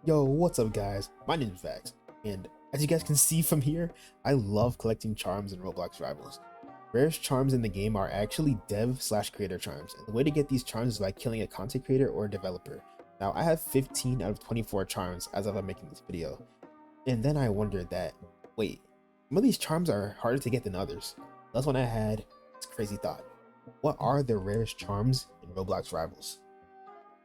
Yo, what's up guys? My name is Vax, and as you guys can see from here, I love collecting charms in Roblox Rivals. Rarest charms in the game are actually dev/creator charms, and the way to get these charms is by killing a content creator or a developer. Now I have 15 out of 24 charms as of making this video, and then I wondered that, wait, some of these charms are harder to get than others. That's when I had this crazy thought. What are the rarest charms in Roblox Rivals?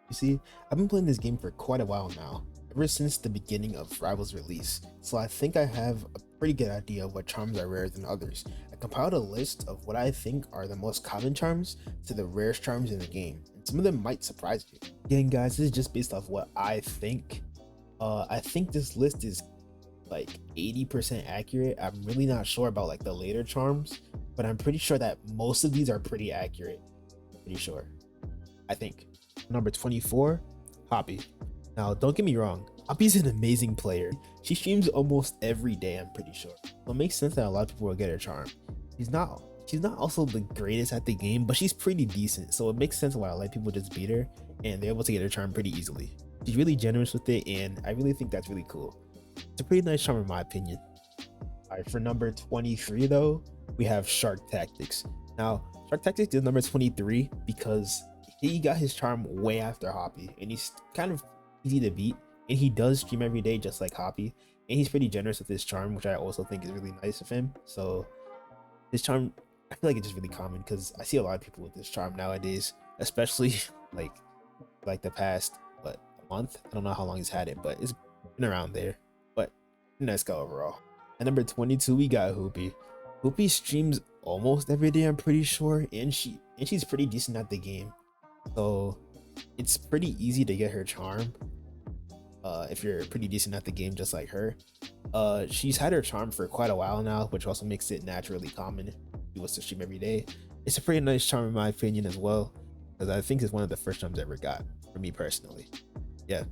You see, I've been playing this game for quite a while now, ever since the beginning of Rivals release, so I think I have a pretty good idea of what charms are rarer than others. I compiled a list of what I think are the most common charms to the rarest charms in the game, and some of them might surprise you. Again guys, this is just based off what I think. I think this list is like 80% accurate. I'm really not sure about like the later charms, but I'm pretty sure that most of these are pretty accurate. Pretty sure, I think. Number 24, Hoppy. Now, don't get me wrong, Hoppy's an amazing player. She streams almost every day, I'm pretty sure. So it makes sense that a lot of people will get her charm. She's not also the greatest at the game, but she's pretty decent. So it makes sense why a lot of people just beat her and they're able to get her charm pretty easily. She's really generous with it, and I really think that's really cool. It's a pretty nice charm in my opinion. Alright, for number 23 though, we have Shark Tactics. Now, Shark Tactics is number 23 because he got his charm way after Hoppy, and he's kind of easy to beat, and he does stream every day just like Hoppy, and he's pretty generous with his charm, which I also think is really nice of him. So his charm, I feel like it's just really common because I see a lot of people with this charm nowadays, especially like the past a month. I don't know how long he's had it, but it's been around there. But nice guy overall. At number 22 we got Hoopy. Hoopy streams almost every day, I'm pretty sure, and she's pretty decent at the game. So it's pretty easy to get her charm if you're pretty decent at the game just like her. She's had her charm for quite a while now, which also makes it naturally common if she was to stream every day. It's a pretty nice charm in my opinion as well, because I think it's one of the first charms I ever got for me personally. Yeah.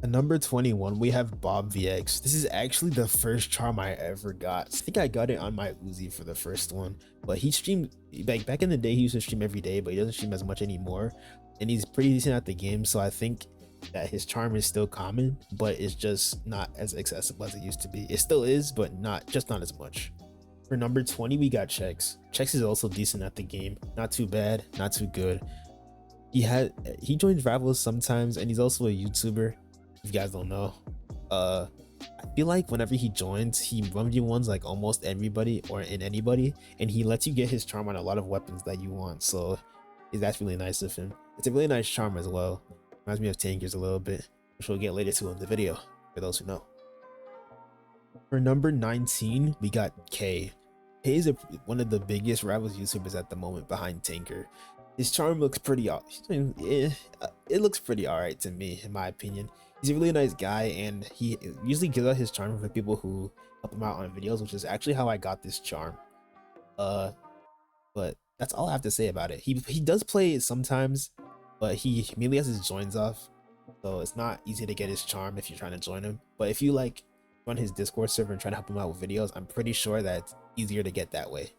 At number 21 we have Bob VX. This is actually the first charm I ever got. I think I got it on my Uzi for the first one, but he streamed back in the day. He used to stream every day, but he doesn't stream as much anymore, and he's pretty decent at the game. So I think that his charm is still common, but it's just not as accessible as it used to be. It still is, but not as much. For number 20 we got Chex. Chex is also decent at the game, not too bad, not too good. He joins Rivals sometimes, and he's also a YouTuber. If you guys don't know, I feel like whenever he joins, he 1v1s like almost everybody or in anybody, and he lets you get his charm on a lot of weapons that you want. So that's really nice of him. It's a really nice charm as well. Reminds me of Tankers a little bit, which we'll get later to in the video for those who know. For number 19 we got K. K is one of the biggest Rivals YouTubers at the moment behind Tanker. His charm looks pretty it looks pretty alright to me, in my opinion. He's a really nice guy, and he usually gives out his charm for people who help him out on videos, which is actually how I got this charm. But that's all I have to say about it. He does play it sometimes, but he immediately has his joins off, so it's not easy to get his charm if you're trying to join him. But if you like run his Discord server and try to help him out with videos, I'm pretty sure that it's easier to get that way.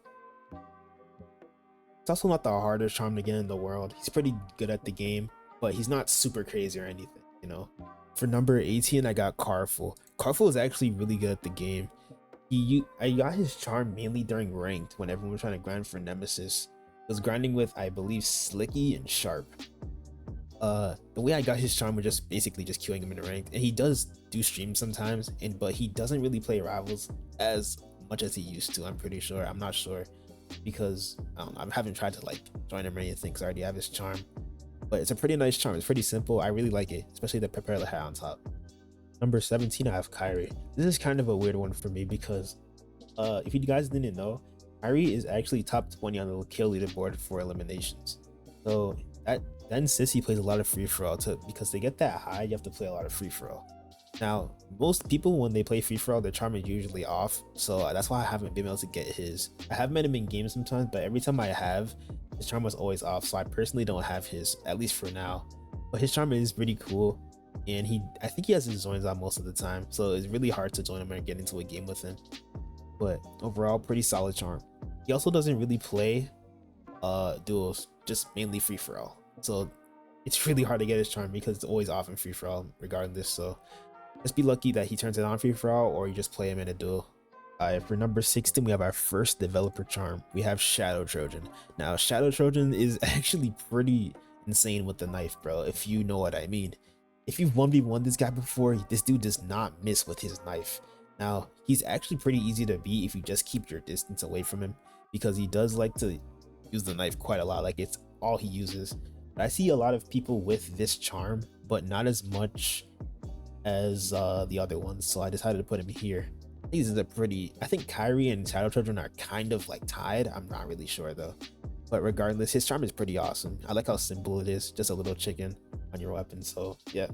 It's also not the hardest charm to get in the world. He's pretty good at the game, but he's not super crazy or anything, you know. For number 18 I got Carful. Carful is actually really good at the game. I got his charm mainly during ranked when everyone was trying to grind for Nemesis. I was grinding with, I believe, Slicky and Sharp. The way I got his charm was just basically just queuing him in ranked, and he does do streams sometimes, but he doesn't really play Rivals as much as he used to, I'm pretty sure. I'm not sure, because I haven't tried to like join him or anything because I already have his charm. But it's a pretty nice charm. It's pretty simple. I really like it, especially the propeller hat on top. Number 17 I have Kyrie. This is kind of a weird one for me because if you guys didn't know, Kyrie is actually top 20 on the kill leaderboard for eliminations. So that insists he plays a lot of free-for-all too, because to get that high you have to play a lot of free-for-all. Now most people, when they play free-for-all, their charm is usually off, so that's why I haven't been able to get his. I have met him in games sometimes, but every time I have, his charm was always off, so I personally don't have his, at least for now. But his charm is pretty cool, and I think he has his joins on most of the time, so it's really hard to join him and get into a game with him. But overall, pretty solid charm. He also doesn't really play duels, just mainly free-for-all, so it's really hard to get his charm because it's always off in free for all regardless. So just be lucky that he turns it on free for all, or you just play him in a duel. For number 16, we have our first developer charm. We have Shadow Trojan. Now, Shadow Trojan is actually pretty insane with the knife, bro, if you know what I mean. If you've 1v1 this guy before, this dude does not miss with his knife. Now, he's actually pretty easy to beat if you just keep your distance away from him, because he does like to use the knife quite a lot. Like, it's all he uses. But I see a lot of people with this charm, but not as much as the other ones, so I decided to put him here. These are I think Kyrie and Shadow Trojan are kind of like tied. I'm not really sure though, but regardless, his charm is pretty awesome. I like how simple it is, just a little chicken on your weapon. So yeah.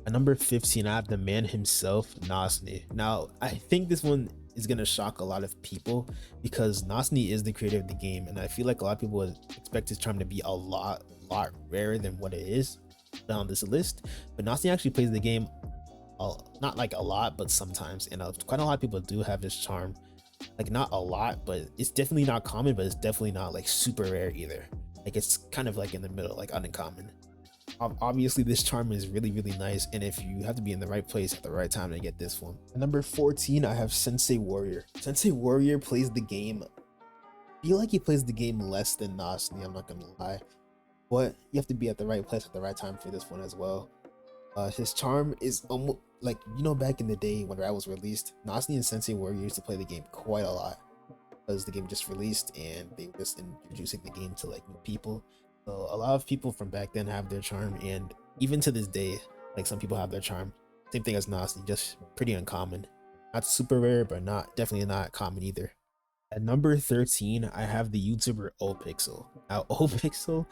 At number 15, I have the man himself, Nasn. Now, I think this one is gonna shock a lot of people because Nasn is the creator of the game, and I feel like a lot of people would expect his charm to be a lot rarer than what it is on this list. But Nasn actually plays the game not like a lot, but sometimes, and quite a lot of people do have this charm. Like, not a lot, but it's definitely not common, but it's definitely not like super rare either. Like, it's kind of like in the middle, like uncommon. Obviously this charm is really nice, and if you have to be in the right place at the right time to get this one. At number 14, I have Sensei Warrior. Sensei Warrior plays the game, I feel like he plays the game less than Nasn, I'm not gonna lie, but you have to be at the right place at the right time for this one as well. His charm is almost like, you know, back in the day when RAR was released, Nasn and Sensei Warrior used to play the game quite a lot because the game just released and they were just introducing the game to like new people. So a lot of people from back then have their charm, and even to this day, like, some people have their charm. Same thing as Nasn, just pretty uncommon. Not super rare, but definitely not common either. At number 13, I have the YouTuber OPixel. Now, OPixel,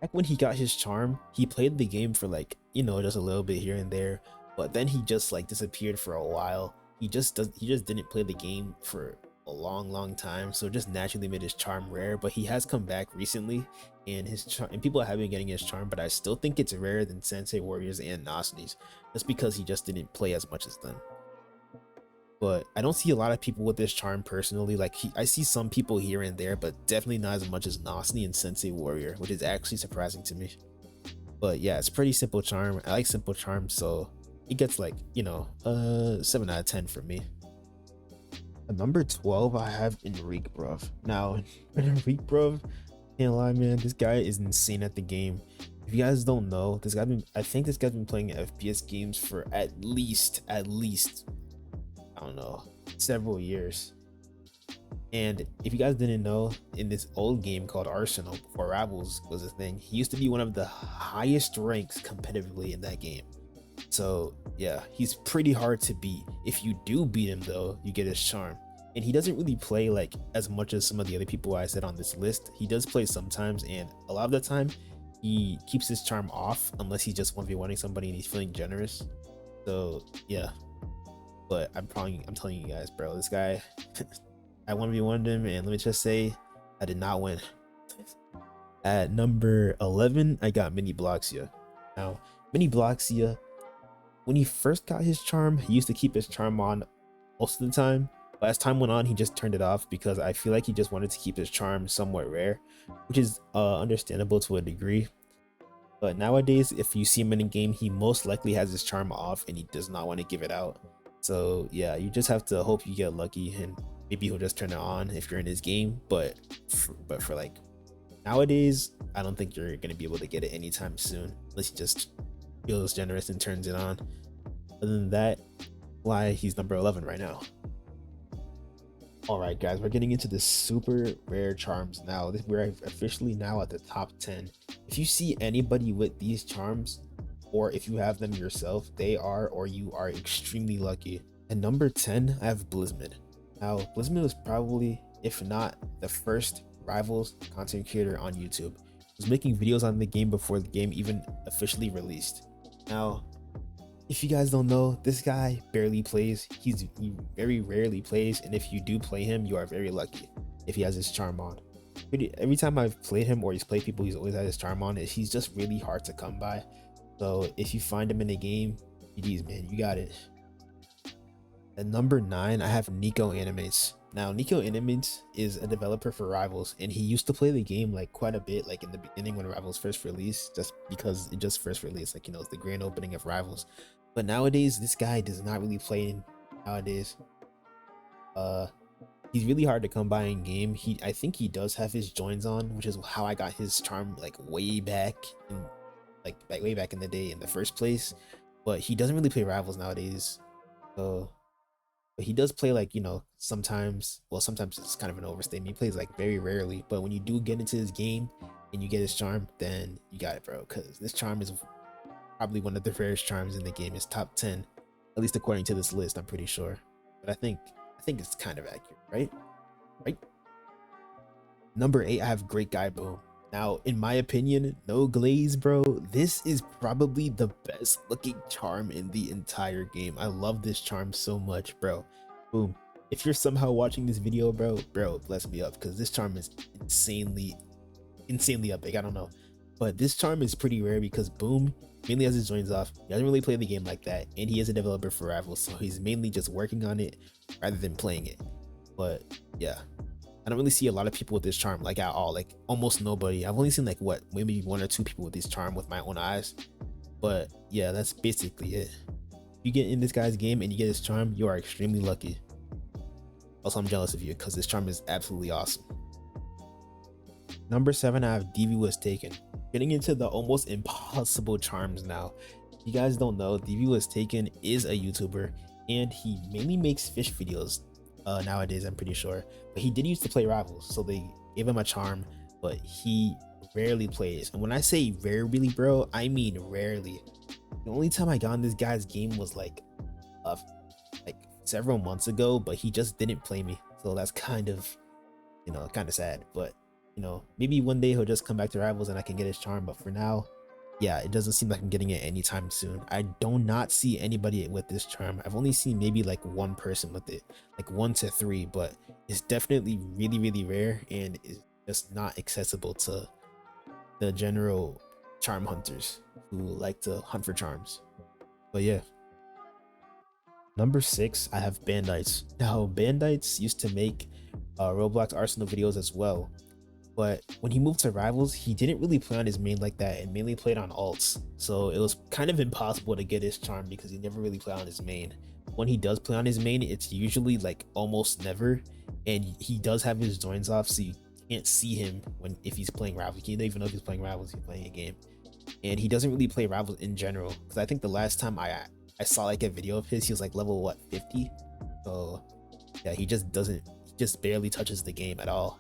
back when he got his charm, he played the game for like, you know, just a little bit here and there, but then he just like disappeared for a while. He just didn't play the game for a long time, so it just naturally made his charm rare. But he has come back recently, and people have been getting his charm, but I still think it's rarer than Sensei Warriors and Nasn's, just because he just didn't play as much as them. But I don't see a lot of people with this charm personally. Like, I see some people here and there, but definitely not as much as Nasn and Sensei Warrior, which is actually surprising to me. But yeah, it's pretty simple charm. I like simple charms, so it gets like, you know, 7 out of 10 for me. At number 12, I have Enrique, bruv. Now, Enrique, bruv, can't lie, man, this guy is insane at the game. If you guys don't know, I think this guy's been playing FPS games for at least I don't know, several years. And if you guys didn't know, in this old game called Arsenal, before Rivals was a thing, he used to be one of the highest ranks competitively in that game. So yeah, he's pretty hard to beat. If you do beat him though, you get his charm. And he doesn't really play like as much as some of the other people I said on this list. He does play sometimes, and a lot of the time he keeps his charm off unless he's just 1v1ing somebody and he's feeling generous. So yeah, but I'm telling you guys, bro, this guy, I 1v1'd him, and let me just say, I did not win. At number 11, I got Mini Bloxia. Now, Mini Bloxia, when he first got his charm, he used to keep his charm on most of the time, but as time went on, he just turned it off because I feel like he just wanted to keep his charm somewhat rare, which is understandable to a degree. But nowadays, if you see him in a game, he most likely has his charm off and he does not want to give it out. So yeah, you just have to hope you get lucky, and maybe he'll just turn it on if you're in his game. But for like nowadays, I don't think you're gonna be able to get it anytime soon unless he just feels generous and turns it on. Other than that, why he's number 11 right now. All right, guys, we're getting into the super rare charms now. We're officially now at the top 10. If you see anybody with these charms, or if you have them yourself, they are or you are extremely lucky. At number 10, I have Blismid. Now, Blismid was probably, if not the first Rivals content creator on YouTube. He was making videos on the game before the game even officially released. Now, if you guys don't know, this guy barely plays. He very rarely plays, and if you do play him, you are very lucky if he has his charm on. Every time I've played him or he's played people, he's always had his charm on. He's just really hard to come by. So if you find him in a game, GG's, man, you got it. At number 9, I have Niko Animates. Now, Niko Animates is a developer for Rivals, and he used to play the game like quite a bit, like in the beginning when Rivals first released, just because it just first released, like, you know, it's the grand opening of Rivals. But nowadays, this guy does not really play nowadays. He's really hard to come by in game. I think he does have his joins on, which is how I got his charm like way back in way back in the day in the first place. But he doesn't really play Rivals nowadays. So but he does play, like, you know, sometimes. Well, sometimes it's kind of an overstatement. He plays like very rarely, but when you do get into his game and you get his charm, then you got it, bro, because this charm is probably one of the rarest charms in the game. It's top 10, at least according to this list, I'm pretty sure. But I think it's kind of accurate, right? Number 8, I have Great Guybo. Now, in my opinion, no glaze, bro, this is probably the best looking charm in the entire game. I love this charm so much, bro. Boom. If you're somehow watching this video, bro, bless me up, because this charm is insanely epic. I don't know, but this charm is pretty rare because Boom mainly has his joins off. He doesn't really play the game like that, and he is a developer for Rivals, so he's mainly just working on it rather than playing it. But yeah, I don't really see a lot of people with this charm, like, at all. Like, almost nobody. I've only seen like what, maybe 1 or 2 people with this charm with my own eyes. But yeah, that's basically it. If you get in this guy's game and you get his charm, you are extremely lucky. Also, I'm jealous of you because this charm is absolutely awesome. Number 7, I have DV was taken. Getting into the almost impossible charms now. If you guys don't know, DV was taken is a YouTuber, and he mainly makes fish videos nowadays, I'm pretty sure. But he did used to play Rivals, so they gave him a charm, but he rarely plays. And when I say rarely, bro, I mean rarely. The only time I got in this guy's game was like several months ago, but he just didn't play me, so that's kind of, you know, kind of sad. But you know, maybe one day he'll just come back to Rivals and I can get his charm, but for now, yeah, it doesn't seem like I'm getting it anytime soon. I do not see anybody with this charm. I've only seen maybe like 1 person with it, like 1 to 3, but it's definitely really rare and is just not accessible to the general charm hunters who like to hunt for charms. But yeah. Number 6, I have Bandits. Now, Bandits used to make Roblox Arsenal videos as well, but when he moved to Rivals, he didn't really play on his main like that and mainly played on alts, so it was kind of impossible to get his charm because he never really played on his main. When he does play on his main, it's usually like almost never, and he does have his joins off, so you can't see him if he's playing Rivals. You can't even know if he's playing Rivals, he's playing a game. And he doesn't really play Rivals in general, because I think the last time I saw like a video of his, he was like level what, 50. So yeah, he just barely touches the game at all.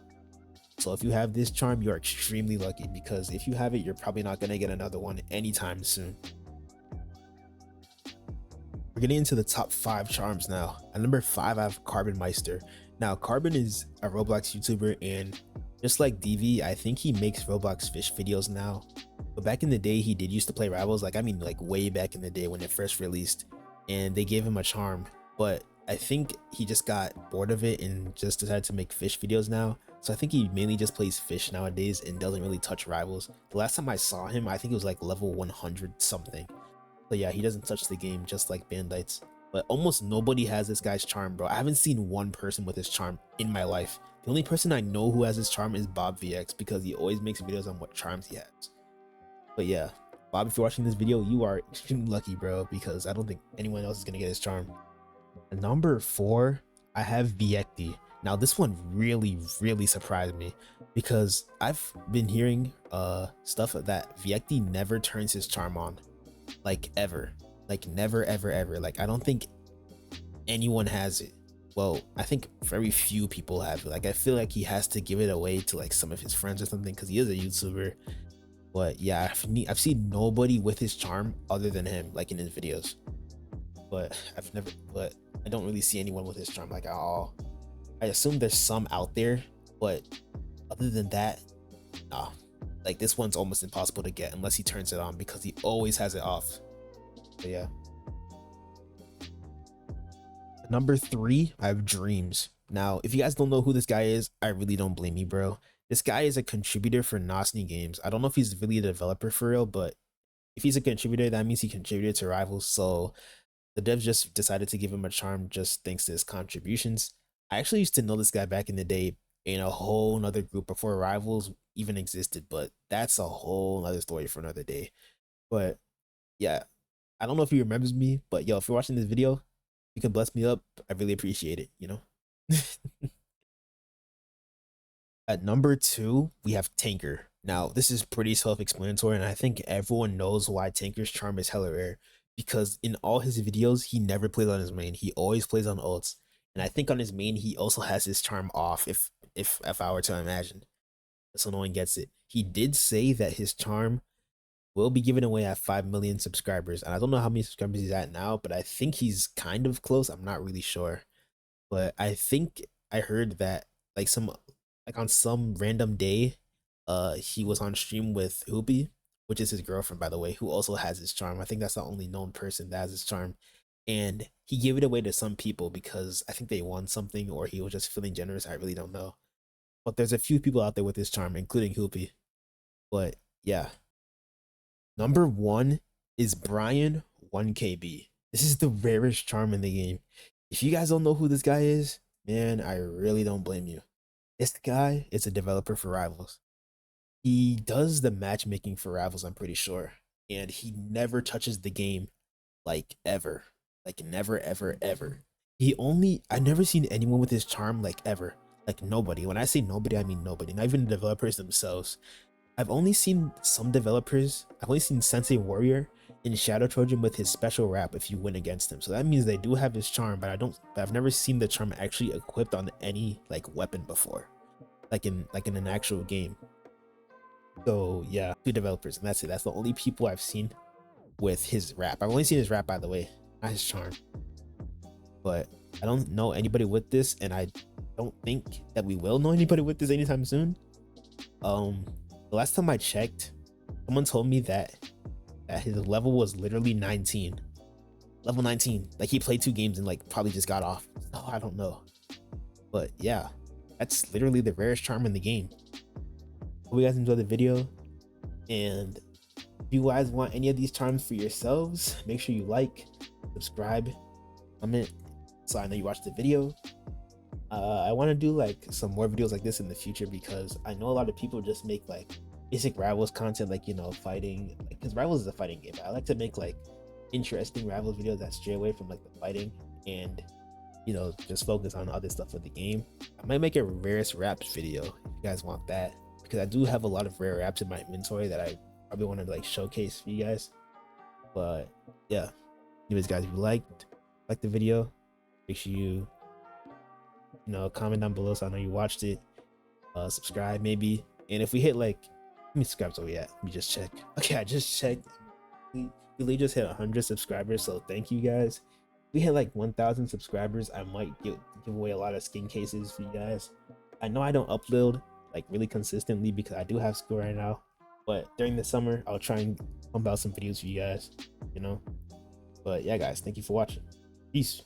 So if you have this charm, you're extremely lucky, because if you have it, you're probably not going to get another one anytime soon. We're getting into the top 5 charms now. At number 5, I have Carbon Meister. Now, Carbon is a Roblox YouTuber, and just like DV, I think he makes Roblox fish videos now. But back in the day, he did used to play Rivals, like, I mean, like way back in the day when it first released, and they gave him a charm. But I think he just got bored of it and just decided to make fish videos now. So I think he mainly just plays fish nowadays and doesn't really touch Rivals. The last time I saw him, I think it was like level 100 something. So yeah, he doesn't touch the game, just like Bandits. But almost nobody has this guy's charm, bro. I haven't seen 1 person with his charm in my life. The only person I know who has his charm is Bob VX, because he always makes videos on what charms he has. But yeah, Bob, if you're watching this video, you are extremely lucky, bro, because I don't think anyone else is gonna get his charm. At number 4, I have Vietki. Now, this one really surprised me, because I've been hearing stuff that Vietki never turns his charm on, like ever, like never ever. Like, I don't think anyone has it. Well, I think very few people have it. Like, I feel like he has to give it away to like some of his friends or something, because he is a YouTuber. But yeah, I've seen nobody with his charm other than him, like in his videos. But I don't really see anyone with his charm like at all. I assume there's some out there, but other than that, nah. Like, this one's almost impossible to get unless he turns it on, because he always has it off. But yeah. Number 3, I have Dreams. Now, if you guys don't know who this guy is, I really don't blame you, bro. This guy is a contributor for Nasn games. I don't know if he's really a developer for real, but if he's a contributor, that means he contributed to Rivals. So the devs just decided to give him a charm just thanks to his contributions. I actually used to know this guy back in the day in a whole nother group before rivals even existed, but that's a whole other story for another day. But yeah, I don't know if he remembers me, but yo, if you're watching this video, you can bless me up. I really appreciate it, you know? At number 2, we have Tanker. Now, this is pretty self-explanatory, and I think everyone knows why Tanker's charm is hella rare. Because in all his videos, he never plays on his main. He always plays on ults. And I think on his main, he also has his charm off, if I were to imagine. So no one gets it. He did say that his charm will be given away at 5 million subscribers. And I don't know how many subscribers he's at now, but I think he's kind of close. I'm not really sure. But I think I heard that like on some random day, he was on stream with Hoopy, which is his girlfriend, by the way, who also has his charm. I think that's the only known person that has his charm. And he gave it away to some people because I think they won something or he was just feeling generous. I really don't know. But there's a few people out there with his charm, including Hoopy. But yeah. Number 1 is Brian 1KB. This is the rarest charm in the game. If you guys don't know who this guy is, man, I really don't blame you. This guy is a developer for Rivals. He does the matchmaking for Rivals, I'm pretty sure. And he never touches the game, like, ever. Like, never, ever, ever. I've never seen anyone with his charm, like, ever. Like, nobody. When I say nobody, I mean nobody. Not even the developers themselves. I've only seen some developers. I've only seen Sensei Warrior and Shadow Trojan with his special wrap if you win against him. So that means they do have his charm, but I've never seen the charm actually equipped on any like weapon before. Like in an actual game. So yeah, 2 developers, and that's it. That's the only people I've seen with his wrap. I've only seen his wrap, by the way, not his charm. But I don't know anybody with this, and I don't think that we will know anybody with this anytime soon. The last time I checked, someone told me that his level was literally 19. Level 19. Like he played 2 games and like probably just got off. Oh, I don't know. But yeah, that's literally the rarest charm in the game. Hope you guys enjoyed the video. And if you guys want any of these charms for yourselves, make sure you like, subscribe, comment, so I know you watched the video. I want to do like some more videos like this in the future because I know a lot of people just make like basic Rivals content, like, you know, fighting, because Rivals is a fighting game. I like to make like interesting Rivals videos that stray away from like the fighting and, you know, just focus on other stuff with the game. I might make a rarest wraps video if you guys want that, because I do have a lot of rare wraps in my inventory that I probably want to like showcase for you guys. But yeah, anyways guys, if you liked the video, make sure you comment down below so I know you watched it. Subscribe maybe, and if we hit like, how many subscribers are we at? Let me just check. Okay, I just checked. We just hit 100 subscribers, so thank you guys. If we hit like 1,000 subscribers, I might give away a lot of skin cases for you guys. I know I don't upload like really consistently because I do have school right now, but during the summer I'll try and pump out some videos for you guys, you know. But yeah guys, thank you for watching. Peace.